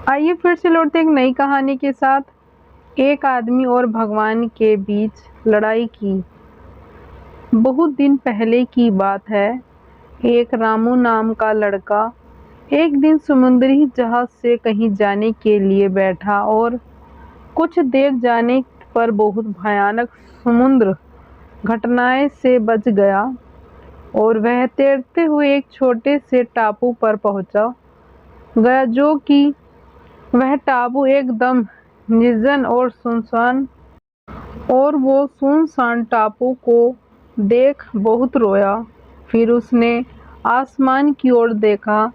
आइए फिर से लौटते एक नई कहानी के साथ। एक आदमी और भगवान के बीच लड़ाई की। बहुत दिन पहले की बात है। एक रामू नाम का लड़का एक दिन समुद्री जहाज से कहीं जाने के लिए बैठा और कुछ देर जाने पर बहुत भयानक समुद्र घटनाएं से बच गया और वह तैरते हुए एक छोटे से टापू पर पहुंचा गया, जो कि वह टापू एकदम निर्जन और सुनसान और वो सुनसान टापू को देख बहुत रोया। फिर उसने आसमान की ओर देखा।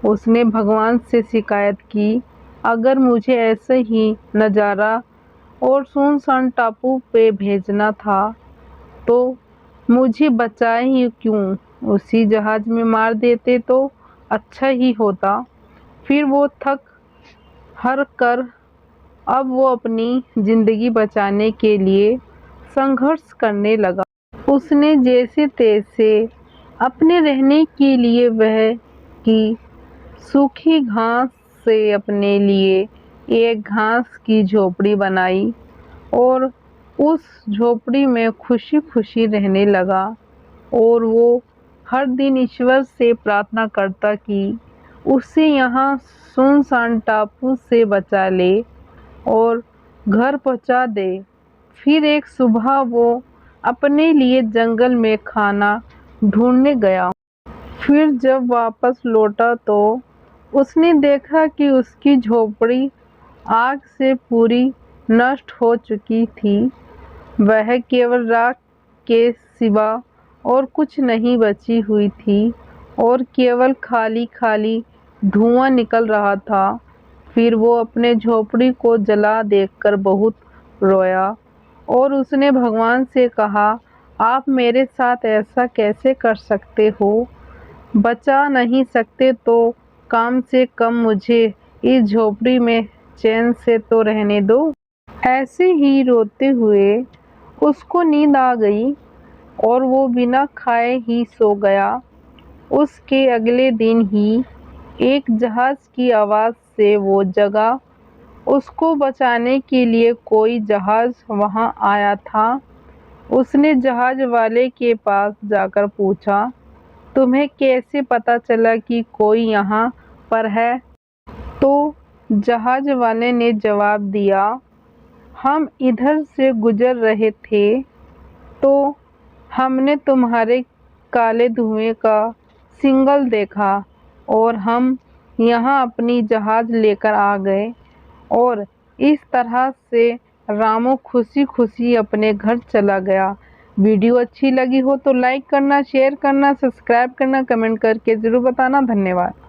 उसने भगवान से शिकायत की, अगर मुझे ऐसे ही नज़ारा और सुनसान टापू पे भेजना था तो मुझे बचाए ही क्यों? उसी जहाज में मार देते तो अच्छा ही होता। फिर वो थक हार कर अब वो अपनी जिंदगी बचाने के लिए संघर्ष करने लगा। उसने जैसे तैसे अपने रहने के लिए वह की सूखी घास से अपने लिए एक घास की झोपड़ी बनाई और उस झोपड़ी में खुशी खुशी रहने लगा। और वो हर दिन ईश्वर से प्रार्थना करता कि उसे यहाँ सुनसान टापू से बचा ले और घर पहुँचा दे। फिर एक सुबह वो अपने लिए जंगल में खाना ढूंढने गया। फिर जब वापस लौटा तो उसने देखा कि उसकी झोपड़ी आग से पूरी नष्ट हो चुकी थी। वह केवल राख के सिवा और कुछ नहीं बची हुई थी और केवल खाली खाली धुआं निकल रहा था। फिर वो अपने झोपड़ी को जला देखकर बहुत रोया और उसने भगवान से कहा, आप मेरे साथ ऐसा कैसे कर सकते हो? बचा नहीं सकते तो कम से कम मुझे इस झोपड़ी में चैन से तो रहने दो। ऐसे ही रोते हुए उसको नींद आ गई और वो बिना खाए ही सो गया। उसके अगले दिन ही एक जहाज की आवाज़ से वो जगा। उसको बचाने के लिए कोई जहाज वहां आया था। उसने जहाज वाले के पास जाकर पूछा, तुम्हें कैसे पता चला कि कोई यहाँ पर है? तो जहाज वाले ने जवाब दिया, हम इधर से गुजर रहे थे तो हमने तुम्हारे काले धुएं का सिग्नल देखा और हम यहाँ अपनी जहाज लेकर आ गए। और इस तरह से रामू खुशी खुशी अपने घर चला गया। वीडियो अच्छी लगी हो तो लाइक करना, शेयर करना, सब्सक्राइब करना, कमेंट करके ज़रूर बताना। धन्यवाद।